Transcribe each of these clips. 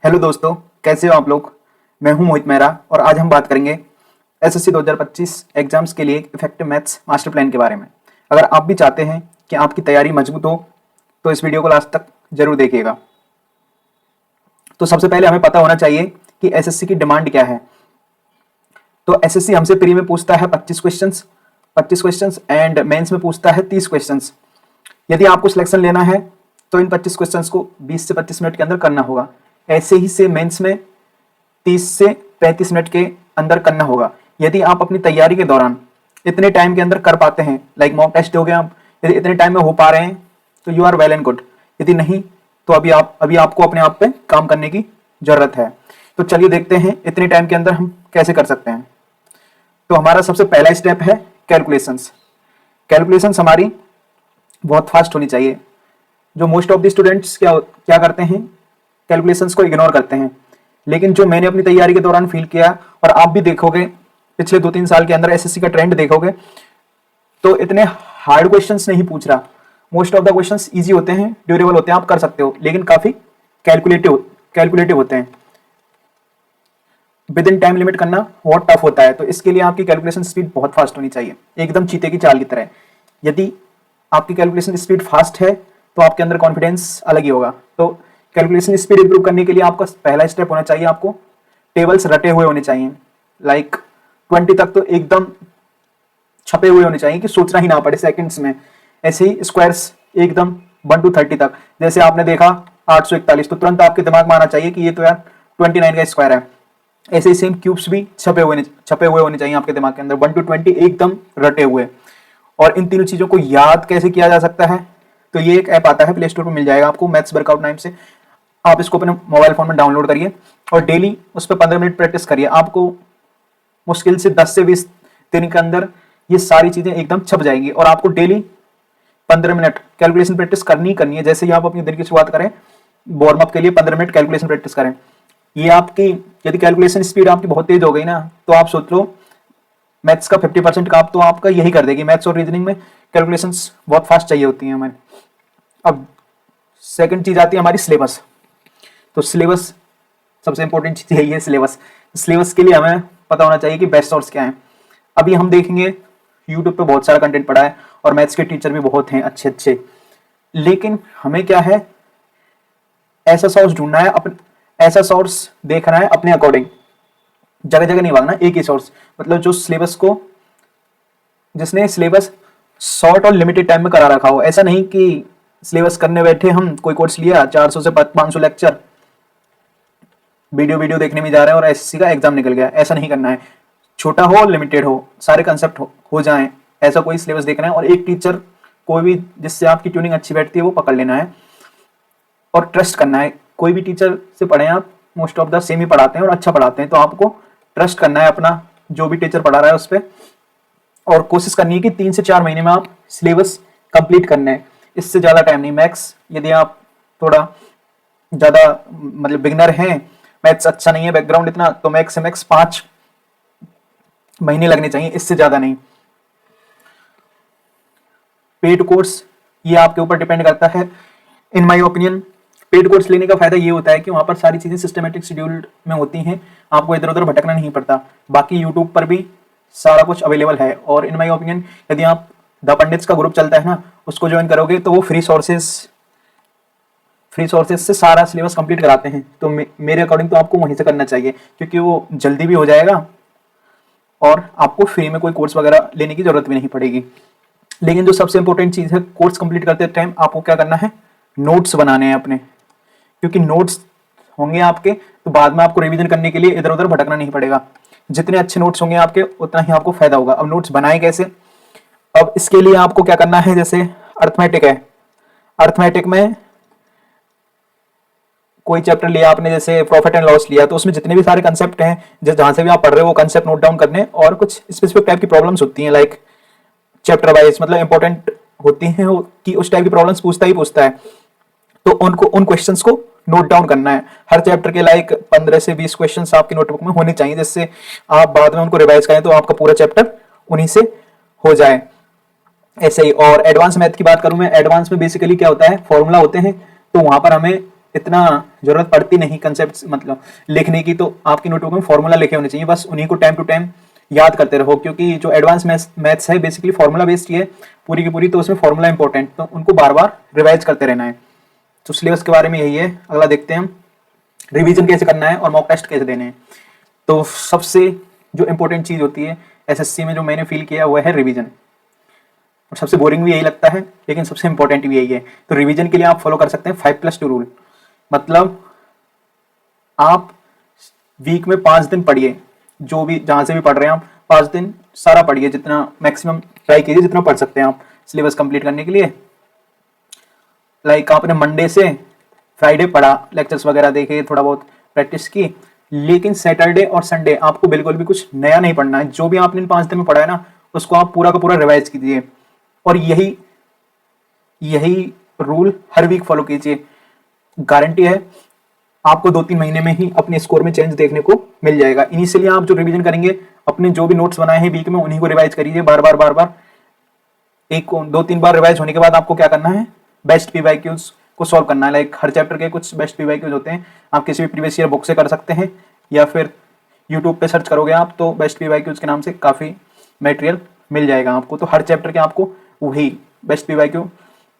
Hello दोस्तों, कैसे हो आप लोग। मैं हूं मोहित मेहरा और आज हम बात करेंगे एसएससी 2025 एग्जाम्स के लिए इफेक्टिव मैथ्स मास्टर प्लान के बारे में। अगर आप भी चाहते हैं कि आपकी तैयारी मजबूत हो तो इस वीडियो को लास्ट तक जरूर देखिएगा। तो सबसे पहले हमें पता होना चाहिए कि एसएससी की डिमांड क्या है। तो एसएससी हमसे प्री में पूछता है 25 क्वेश्चंस एंड मेंस में पूछता है 30 क्वेश्चंस। यदि आपको सिलेक्शन लेना है तो इन 25 क्वेश्चंस को 20 से 25 मिनट के अंदर करना होगा। ऐसे ही से मेंस में 30 से 35 मिनट के अंदर करना होगा। यदि आप अपनी तैयारी के दौरान इतने टाइम के अंदर कर पाते हैं, लाइक मॉक टेस्ट हो गया, आप यदि इतने टाइम में हो पा रहे हैं तो you are well and good. यदि नहीं तो अभी आपको अपने आप पे काम करने की जरूरत है। तो चलिए देखते हैं इतने टाइम के अंदर हम कैसे कर सकते हैं। तो हमारा सबसे पहला स्टेप है कैलकुलेशंस। कैलकुलेशंस हमारी बहुत फास्ट होनी चाहिए। जो मोस्ट ऑफ द स्टूडेंट्स क्या करते हैं, कैलकुलेशंस को इग्नोर करते हैं। लेकिन जो मैंने अपनी तैयारी के दौरान फील किया और आप भी देखोगे पिछले 2-3 साल के अंदर एसएससी का ट्रेंड देखोगे तो इतने हार्ड क्वेश्चंस नहीं पूछ रहा। Most of the questions easy होते हैं, ड्यूरेबल होते हैं, आप कर सकते हो, लेकिन काफी कैलकुलेटिव होते हैं। विद इन टाइम लिमिट करना बहुत टफ होता है। तो इसके लिए आपकी कैलकुलेशन स्पीड बहुत फास्ट होनी चाहिए, एकदम चीते की चाल की तरह। यदि आपकी कैलकुलेशन स्पीड फास्ट है तो आपके अंदर कॉन्फिडेंस अलग ही होगा। तो कैलकुलेशन स्पीड इंप्रूव करने के लिए आपका पहला स्टेप होना चाहिए, आपको टेबल्स रटे हुए होने चाहिए। लाइक 20 तक तो एकदम छपे हुए होने चाहिए कि सोचना ही ना पड़े सेकंड्स में। ऐसे ही स्क्वायर्स एकदम 1 to 30 तक। जैसे आपने देखा 841 तो तुरंत आपके दिमाग में आना चाहिए कि ये तो यार 29 का स्क्वायर है। ऐसे ही सेम क्यूब्स भी छपे हुए होने चाहिए आपके दिमाग के अंदर, 1 to 20 एकदम रटे हुए। और इन तीनों चीजों को याद कैसे किया जा सकता है, तो ये एक ऐप आता है, प्ले स्टोर पर मिल जाएगा आपको, मैथ्स वर्कआउट नाम से। आप इसको अपने मोबाइल फोन में डाउनलोड करिए और डेली उस पर 15 मिनट प्रैक्टिस करिए। आपको मुश्किल से 10 से 20 दिन के अंदर ये सारी चीजें एकदम छप जाएंगी और आपको डेली 15 मिनट कैलकुलेशन प्रैक्टिस करनी है। जैसे ही आप अपनी दिन की शुरुआत करें, वार्म अप के लिए 15 मिनट कैलकुलेशन प्रैक्टिस करें। ये आपकी यदि कैलकुलेशन स्पीड आपकी बहुत तेज हो गई ना, तो आप सोच लो मैथ्स का 50% काम तो आपका यही कर देगी। मैथ्स और रीजनिंग में कैलकुलेशंस बहुत फास्ट चाहिए होती हैं हमें। अब सेकंड चीज आती है हमारी सिलेबस। तो सिलेबस सबसे इंपॉर्टेंट चीज यही है, सिलेबस। सिलेबस के लिए हमें पता होना चाहिए कि बेस्ट सोर्स क्या है। अभी हम देखेंगे यूट्यूब पे बहुत सारा कंटेंट पड़ा है और मैथ्स के टीचर भी बहुत हैं अच्छे, लेकिन हमें क्या है, ऐसा सोर्स ढूंढना है, ऐसा सोर्स देखना है अपने अकॉर्डिंग। जगह जगह नहीं भागना, एक ही सोर्स, मतलब जो जिसने सिलेबस शॉर्ट और लिमिटेड टाइम में करा रखा हो। ऐसा नहीं कि सिलेबस करने बैठे हम, कोई कोर्स लिया 400 से 500 लेक्चर, वीडियो देखने में जा रहे हैं और एसएससी का एग्जाम निकल गया। ऐसा नहीं करना है। छोटा हो, लिमिटेड हो, सारे कंसेप्ट हो जाएं, ऐसा कोई सिलेबस देखना है। और एक टीचर कोई भी जिससे आपकी ट्यूनिंग अच्छी बैठती है वो पकड़ लेना है और ट्रस्ट करना है। कोई भी टीचर से पढ़ें आप, मोस्ट ऑफ द सेम ही पढ़ाते हैं और अच्छा पढ़ाते हैं, तो आपको ट्रस्ट करना है अपना जो भी टीचर पढ़ा रहा है उस पर। और कोशिश करनी है कि 3 से 4 महीने में आप सिलेबस कंप्लीट करना है, इससे ज्यादा टाइम नहीं। मैथ्स यदि आप थोड़ा ज्यादा मतलब बिगनर हैं, मैथ्स अच्छा नहीं है बैकग्राउंड इतना, तो मैक्स से मैक्स 5 महीने लगने चाहिए, इससे ज्यादा नहीं। पेड कोर्स ये आपके ऊपर डिपेंड करता है। In my opinion paid course लेने का फायदा ये होता है कि वहां पर सारी चीजें सिस्टमेटिक शेड्यूल्ड में होती हैं, आपको इधर उधर भटकना नहीं पड़ता। बाकी यूट्यूब पर भी सारा कुछ अवेलेबल है। और इन माय ओपिनियन यदि आप द पंडित्स का ग्रुप चलता है ना, उसको ज्वाइन करोगे तो वो फ्री सोर्सेज से सारा सिलेबस कंप्लीट कराते हैं। तो मेरे अकॉर्डिंग तो आपको वहीं से करना चाहिए, क्योंकि वो जल्दी भी हो जाएगा और आपको फ्री में कोई कोर्स वगैरह लेने की जरूरत भी नहीं पड़ेगी। लेकिन जो सबसे इंपॉर्टेंट चीज है, कोर्स कंप्लीट करते टाइम आपको क्या करना है, नोट्स बनाने हैं अपने। क्योंकि नोट्स होंगे आपके तो बाद में आपको रिवीजन करने के लिए इधर उधर भटकना नहीं पड़ेगा। जितने अच्छे नोट्स होंगे आपके उतना ही आपको फायदा होगा। अब नोट्स बनाए कैसे, अब इसके लिए आपको क्या करना है, जैसे अर्थमेटिक है, अर्थमेटिक में कोई चैप्टर लिया आपने, जैसे प्रॉफिट एंड लॉस लिया, तो उसमें जितने भी सारे कंसेप्ट हैं जहां से भी आप पढ़ रहे हो वो कंसेप्ट नोट डाउन करने। और कुछ स्पेसिफिक टाइप की प्रॉब्लम्स होती हैं, लाइक चैप्टर वाइज, मतलब इंपॉर्टेंट होती हैं कि उस टाइप की प्रॉब्लम्स पूछता है, तो उन क्वेश्चंस को नोट डाउन करना है। हर चैप्टर के लाइक 15 से 20 क्वेश्चंस आपकी नोटबुक में होने चाहिए, जिससे आप बाद में उनको रिवाइज करें तो आपका पूरा चैप्टर उन्हीं से हो जाए। ऐसे ही। और एडवांस मैथ की बात करूं मैं, एडवांस में बेसिकली क्या होता है, फॉर्मूला होते हैं, तो वहां पर हमें इतना जरूरत पड़ती नहीं कंसेप्ट मतलब लिखने की, तो आपकी नोटबुक में फॉर्मूला लिखे होने चाहिए, बस उन्हीं को टाइम टू टाइम याद करते रहो, क्योंकि जो एडवांस मैथ्स है बेसिकली फॉर्मूला बेस्ड ही है पूरी की पूरी, तो उसमें फॉर्मूला इंपॉर्टेंट, तो उनको बार बार रिवाइज करते रहना है। तो सिलेबस के बारे में यही है। अगला देखते हैं हम रिवीजन कैसे करना है और मॉक टेस्ट कैसे देने हैं। तो सबसे जो इंपॉर्टेंट चीज होती है एसएससी में जो मैंने फील किया वो है रिवीजन, और सबसे बोरिंग भी यही लगता है लेकिन सबसे इंपॉर्टेंट भी यही है। तो रिवीजन के लिए आप फॉलो कर सकते हैं 5+2 रूल, मतलब आप वीक में 5 दिन पढ़िए, जो भी जहां से भी पढ़ रहे हैं आप 5 दिन सारा पढ़िए, जितना मैक्सिमम ट्राई कीजिए जितना पढ़ सकते हैं आप सिलेबस कंप्लीट करने के लिए। लाइक आपने मंडे से फ्राइडे पढ़ा, लेक्चर्स वगैरह देखे, थोड़ा बहुत प्रैक्टिस की, लेकिन सैटरडे और संडे आपको बिल्कुल भी कुछ नया नहीं पढ़ना है। जो भी आपने इन 5 दिन में पढ़ा है ना उसको आप पूरा का पूरा रिवाइज कीजिए, और यही रूल हर वीक फॉलो कीजिए। गारंटी है आपको 2-3 महीने में ही अपने स्कोर में चेंज देखने को मिल जाएगा। इनिशियली आप जो रिवीजन करेंगे अपने जो भी नोट्स बनाए हैं वीक में उन्हीं को रिवाइज करिए बार बार। 1-2-3 बार रिवाइज होने के बाद आपको क्या करना है, बेस्ट पीवाईक्यूज को सॉल्व करना है। लाइक हर चैप्टर के कुछ बेस्ट पीवाईक्यूज होते हैं, आप किसी भी प्रीवियस ईयर बुक से कर सकते हैं, या फिर यूट्यूब पे सर्च करोगे आप तो बेस्ट पीवाईक्यूज के नाम से काफ़ी मटेरियल मिल जाएगा आपको। तो हर चैप्टर के आपको वही बेस्ट पीवाईक्यू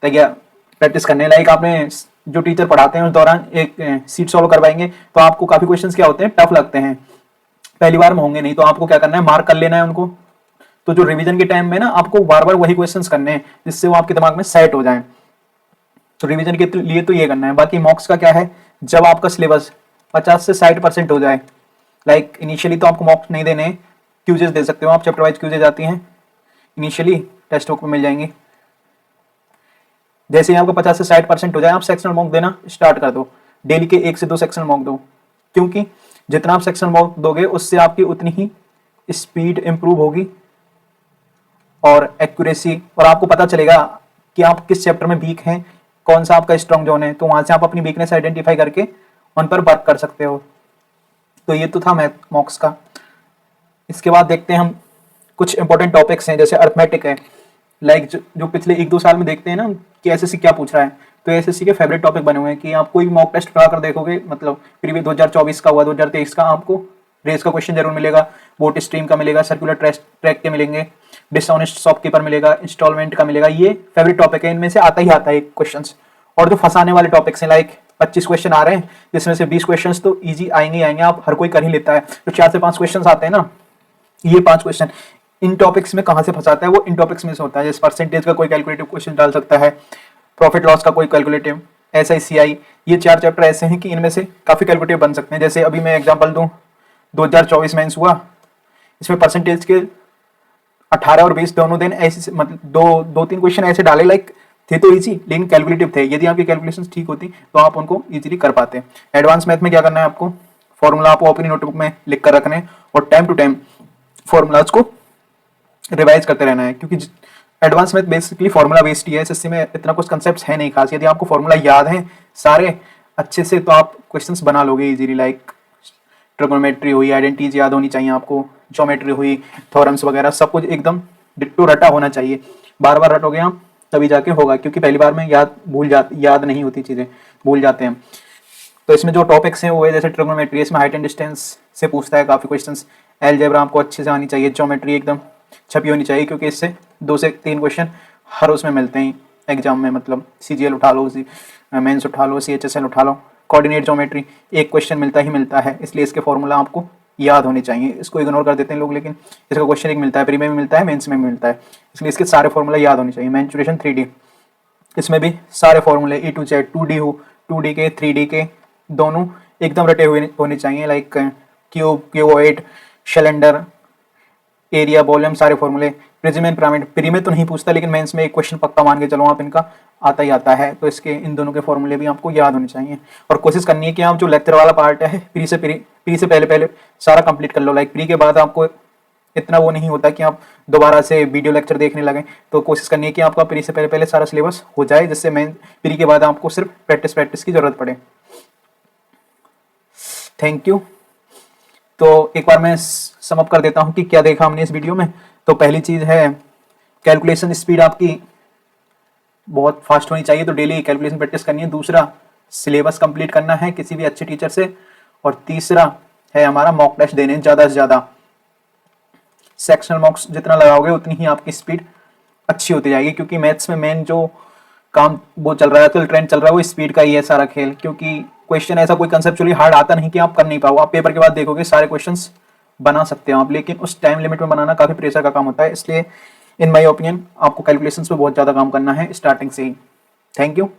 तैयार प्रैक्टिस करने। लाइक आपने जो टीचर पढ़ाते हैं उस दौरान एक सीट सॉल्व करवाएंगे तो आपको काफ़ी क्वेश्चंस क्या होते हैं, टफ लगते हैं, पहली बार में होंगे नहीं, तो आपको क्या करना है, मार्क कर लेना है उनको। तो जो रिवीजन के टाइम में ना आपको बार बार वही क्वेश्चंस करने हैं जिससे वो आपके दिमाग में सेट हो जाए। तो रिवीजन के लिए तो ये करना है। बाकी मॉक्स का क्या है, जब आपका सिलेबस 50 से 60% हो जाए, लाइक इनिशियली तो आपको मॉक्स नहीं देने, क्यूजेस दे सकते हो आप, चैप्टर वाइज क्यूजेस आती हैं इनिशियली टेक्स्ट बुक में मिल जाएंगी। जैसे ही आपका 50 से 60% हो जाए आप सेक्शनल मॉक देना स्टार्ट कर दो, डेली के 1 से 2 सेक्शनल मॉक दो, क्योंकि जितना आप सेक्शनल मॉक दोगे उससे आपकी उतनी ही स्पीड इंप्रूव होगी और एक्यूरेसी, और आपको पता चलेगा कि आप किस चैप्टर में वीक हैं, कौन सा आपका स्ट्रॉन्ग जोन है, तो वहां से आप अपनी वीकनेस आइडेंटिफाई करके उन पर वर्क कर सकते हो। तो ये तो था मैथ मॉक्स का। इसके बाद देखते हैं हम कुछ इंपॉर्टेंट टॉपिक्स हैं, जैसे अर्थमेटिक है। लाइक जो पिछले 1-2 साल में देखते हैं ना कि एसएससी क्या पूछ रहा है, तो एसएससी के फेवरेट टॉपिक बने हुए हैं कि आप कोई भी मॉक टेस्ट करा कर देखोगे, मतलब प्रीवियस 2024 का हुआ, 2023 का, आपको रेस का क्वेश्चन जरूर मिलेगा, वोट स्ट्रीम का मिलेगा, सर्कुलर ट्रैक के मिलेंगे, डिसऑनेस्ट शॉपकीपर मिलेगा, इंस्टॉलमेंट का मिलेगा। ये फेवरेट टॉपिक है, इनमें से आता ही आता है क्वेश्चन। और जो फंसाने वाले टॉपिक्स हैं, लाइक 25 क्वेश्चन आ रहे हैं जिसमें से 20 क्वेश्चन तो ईजी आएंगे ही आएंगे, आप हर कोई कर ही लेता है। जो 4 से 5 क्वेश्चन आते हैं ना, ये 5 क्वेश्चन इन टॉपिक्स में कहाँ से फंसाता है, वो इन टॉपिक्स में से होता है। जैसे परसेंटेज का कोई कैलकुलेटिव क्वेश्चन डाल सकता है, प्रॉफिट लॉस का कोई कैलकुलेटिव, SICI, ये 4 चैप्टर ऐसे हैं कि इनमें से काफी कैलकुलेटिव बन सकते हैं। जैसे अभी मैं एग्जांपल दूं, 2024 मेंस हुआ, इसमें परसेंटेज के 18 और 20 दोनों दिन ऐसे मतलब 2-3 क्वेश्चन ऐसे डाले, लाइक थे तो इजी लेकिन कैलकुलेटिव थे। यदि आपकी कैलकुलेशंस ठीक होती तो आप उनको इजीली कर पाते। एडवांस मैथ में क्या करना है, आपको फॉर्मूला आपको अपनी नोटबुक में लिख कर रखने और टाइम टू टाइम फॉर्मूलाज को रिवाइज करते रहना है, क्योंकि advance math basically formula based ही है। एसएससी में इतना कुछ कंसेप्ट्स है नहीं खास। यदि आपको फॉर्मूला याद है सारे अच्छे से तो आप क्वेश्चंस बना लोगे इजीली। लाइक ट्रिग्नोमेट्री हुई, आइडेंटिटीज याद होनी चाहिए आपको, ज्योमेट्री हुई, थ्योरम्स वगैरह, सब कुछ एकदम डिट्टो रटा होना चाहिए। बार बार रटोगे आप तभी जाके होगा, क्योंकि पहली बार में याद नहीं होती चीज़ें, भूल जाते हैं। तो इसमें जो टॉपिक्स हैं वो है, जैसे ट्रिग्नोमेट्री, इसमें हाइट एंड डिस्टेंस से पूछता है काफ़ी क्वेश्चंस। अलजेब्रा आपको अच्छे से आनी चाहिए, ज्योमेट्री एकदम छपी होनी चाहिए, क्योंकि इससे 2 से 3 क्वेश्चन हर उसमें मिलते हैं एग्जाम में। मतलब CGL उठा लो, मेंस उठा लो, CHSL उठा लो, कोऑर्डिनेट ज्योमेट्री, एक क्वेश्चन मिलता ही मिलता है, इसलिए इसके फॉर्मूला आपको याद होने चाहिए। इसको इग्नोर कर देते हैं लोग, लेकिन इसका क्वेश्चन एक मिलता है, प्री में भी मिलता है, मेंस में भी मिलता है, इसलिए इसके सारे फॉर्मूला याद होने चाहिए। मेंसुरेशन 3D, इसमें भी सारे फॉर्मूले A to Z, 2D हो, 2D के 3D के दोनों एकदम रटे हुए होने चाहिए। Like cube, cuboid, cylinder, area, volume, सारे फॉर्मूले। प्रिज्म एंड पिरामिड, प्री में तो नहीं पूछता लेकिन मेंस में एक क्वेश्चन पक्का मान के चलो आप, इनका आता ही आता है, तो इसके इन दोनों के फॉर्मूले भी आपको याद होने चाहिए। और कोशिश करनी है कि आप जो लेक्चर वाला पार्ट है प्री से पहले सारा कंप्लीट कर लो। लाइक प्री के बाद आपको इतना वो नहीं होता कि आप दोबारा से वीडियो लेक्चर देखने लगे, तो कोशिश करनी है कि आपका प्री से पहले सारा सिलेबस हो जाए, जिससे मेन प्री के बाद आपको सिर्फ प्रैक्टिस की जरूरत पड़े। Thank you. तो एक बार मैं सम अप कर देता हूँ कि क्या देखा हमने इस वीडियो में। तो पहली चीज़ है कैलकुलेशन स्पीड आपकी बहुत फास्ट होनी चाहिए, तो डेली कैलकुलेशन प्रैक्टिस करनी है। दूसरा, सिलेबस कंप्लीट करना है किसी भी अच्छे टीचर से, और तीसरा है हमारा मॉक टेस्ट देने ज़्यादा से ज़्यादा। सेक्शनल मॉक्स जितना लगाओगे उतनी ही आपकी स्पीड अच्छी होती जाएगी, क्योंकि मैथ्स में मेन जो काम वो चल रहा है, तो ट्रेंड चल रहा है, वो स्पीड का ही है सारा खेल। क्योंकि क्वेश्चन ऐसा कोई कंसेप्चुअली हार्ड आता नहीं कि आप कर नहीं पाओ। आप पेपर के बाद देखोगे सारे क्वेश्चंस बना सकते हो आप, लेकिन उस टाइम लिमिट में बनाना काफ़ी प्रेशर का काम होता है। इसलिए इन माई ओपिनियन आपको कैलकुलेशंस पे बहुत ज़्यादा काम करना है स्टार्टिंग से ही। Thank you.